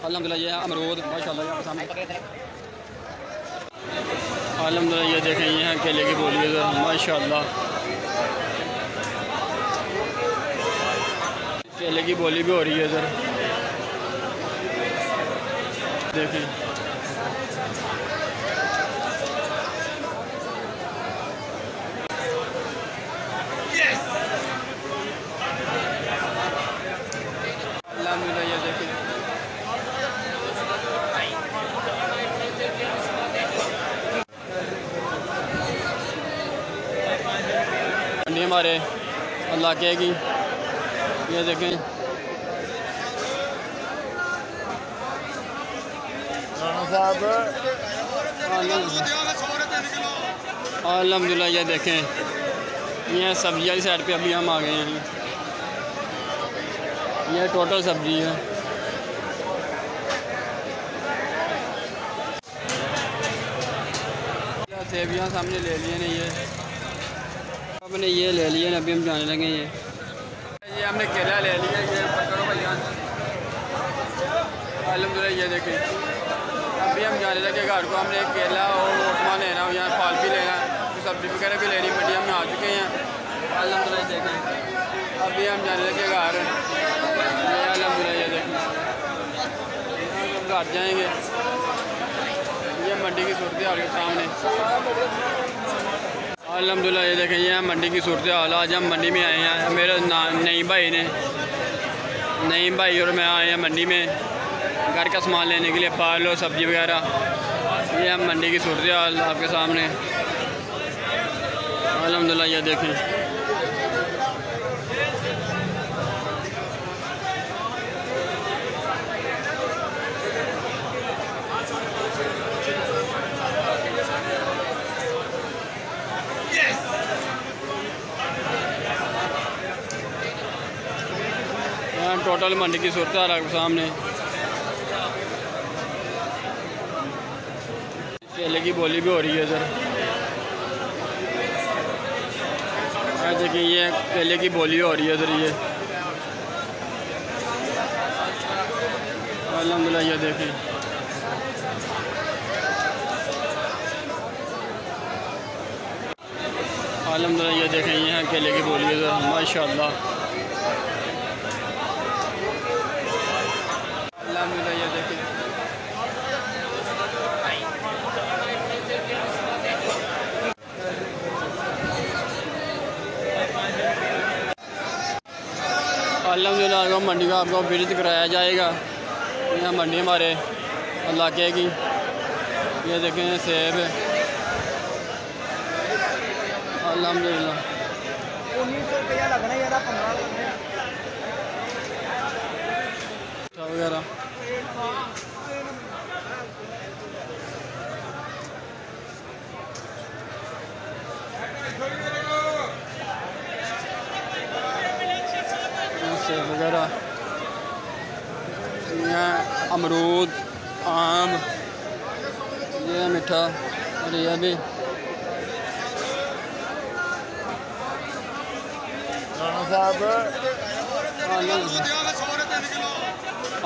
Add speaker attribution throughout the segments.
Speaker 1: अल्हम्दुलिल्लाह ये अमरूद माशाल्लाह यहाँ सामने। अल्हम्दुलिल्लाह ये देखें ये हैं केले की बोली है माशाल्लाह। केले की बोली भी हो रही है इधर देखें। अल्हम्दुलिल्लाह ये देखें मंडी हमारे इलाके की ये देखें। अल्हम्दुलिल्लाह ये देखें ये सब्जी वाली साइड पे अभी हम आ गए हैं। ये टोटल सब्जी है। सेब यहाँ सामने ले लिए ना ये हमने ये ले लिए ना अभी हम जाने लगे। ये हमने केला ले लिया ये करो भैया। अल्हम्दुलिल्लाह ये देखें अभी हम जाने लगे घर को। हमने केला और सामान लेना यहाँ फल भी लेना सब्ज़ी वगैरह भी लेनी मंडी में आ चुके हैं। अल्हम्दुलिल्लाह देखें अभी हम जाने लगे घर। अल्हम्दुलिल्लाह ये देखें घर जाएंगे। ये मंडी की सूरत हाल के सामने। अल्हम्दुलिल्लाह ये देखें ये मंडी की सूरत हाल। आज हम मंडी में आए हैं। मेरे नईम भाई और मैं आए हैं मंडी में घर का सामान लेने के लिए फल और सब्ज़ी वगैरह। ये हम मंडी की सूरत हाल आपके सामने। अल्हम्दुलिल्लाह ये देखें टोटल मंडी की सूरत हाल आपके सामने। केले की बोली भी हो रही है इधर देखिए। ये केले की बोली हो रही है इधर ये। अल्हम्दुलिल्लाह ये देखें अल्हम्दुलिल्लाह ये देखें ये हैं केले की बोली है इधर माशाल्लाह। अल्हम्दुलिल्लाह ये देखें अल्हम्दुलिल्लाह आपको मंडी का आपको विजिट कराया जाएगा। यहाँ मंडी हमारे इलाके की। ये देखें सेब अल्हम्दुलिल्लाह
Speaker 2: 1900 रुपया लगना है 15
Speaker 1: वगैरह। सेब वगैरह यहाँ अमरूद आम ये मीठा और यह भी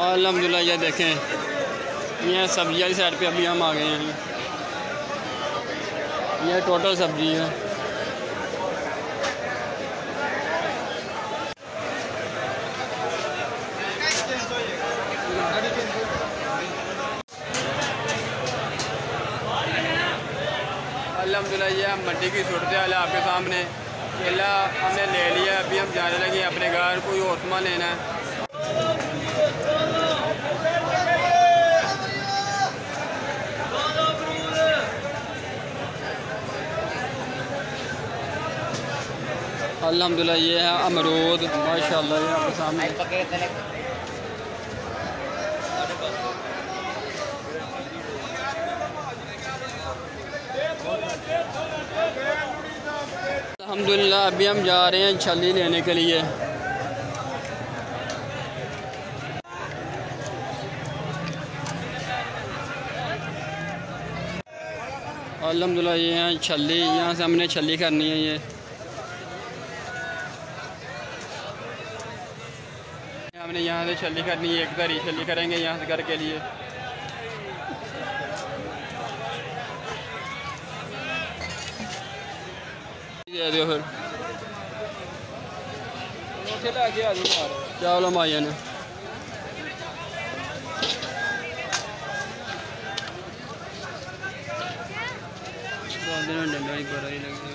Speaker 1: अल्हम्दुलिल्लाह ये देखें ये सब्जी वाली साइड पे अभी हम आ गए हैं। ये टोटल सब्जी है। अल्हम्दुलिल्लाह ये मंडी की सूरत हाल है आपके सामने। केला हमने ले लिया अभी हम जाने लगे अपने घर। कोई और सामान लेना है। अल्हम्दुलिल्लाह ये है अमरूद माशाल्लाह ये आपके सामने। अल्हम्दुलिल्लाह अभी हम जा रहे हैं छल्ली लेने के लिए। अल्हम्दुलिल्लाह ये हैं छल्ली। यहाँ से हमने छल्ली करनी है। ये हमने यहाँ से छली करनी है, एक दरी छली करेंगे यहाँ से घर के लिए। दे दो फिर चलो माइया ने डंडा ही पर ही लगे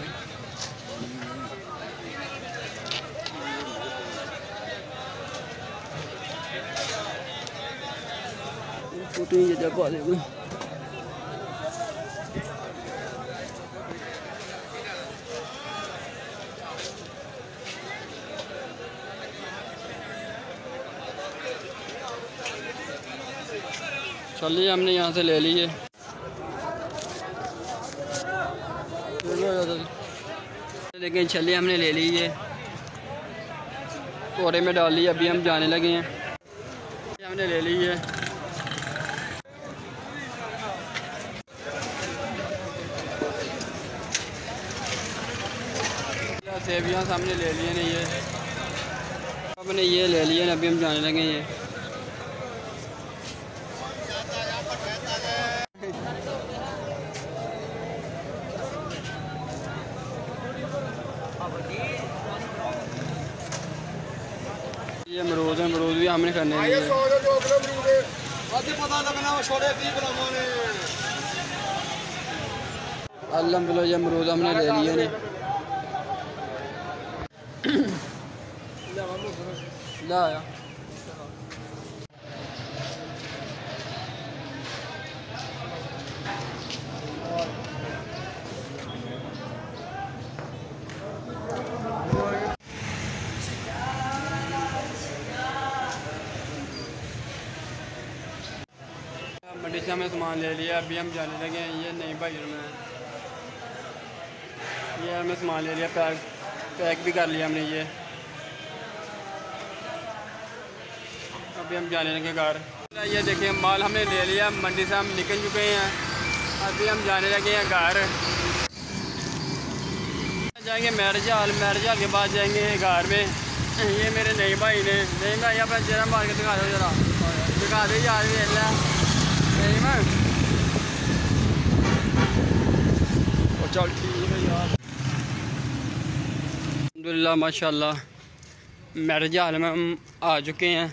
Speaker 1: फोटो ही जब पा दे कोई चलिए हमने यहाँ से ले ली है। लेकिन चलिए हमने ले ली है, कोरे में डाल ली। अभी हम जाने लगे हैं। हमने ले ली है। सेवियाँ सामने ले लिए ना, ये हमने ये ले लिए ना। अभी हम जाने लगे ये। ये अमरूद है, अमरूद भी हमने करने लिए। अल्हम्दुलिल्लाह ये अमरूद हमने ले लिए नहीं। ला आया मंडी से हमें सामान ले लिया। अभी हम जाने लगे हैं। ये नहीं भाई में ये हमें सामान ले लिया, पैक भी कर लिया हमने ये। अभी हम जाने लगे घर। ये देखिए माल हमने ले लिया, मंडी से हम निकल चुके हैं। अभी हम जाने लगे हैं घर। जाएंगे मैरिज हाल के बाद जाएंगे घर में। ये मेरे नई भाई ने, नहीं भाई अपना चेहरा मार के दिखा दो जरा, दिखा दे यार। नहीं मैं चल ठीक है यार। अल्हम्दुलिल्लाह माशाल्लाह मैरिज हाल में हम आ चुके हैं।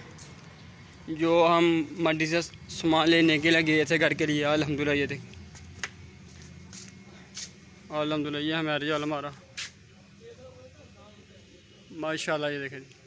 Speaker 1: जो हम मंडी से सामान लेने के लिए गए थे घर के लिए। अल्हम्दुलिल्लाह ये देखिए, अल्हम्दुलिल्लाह ये है मैरिज हाल हमारा माशाल्लाह। ये देखें।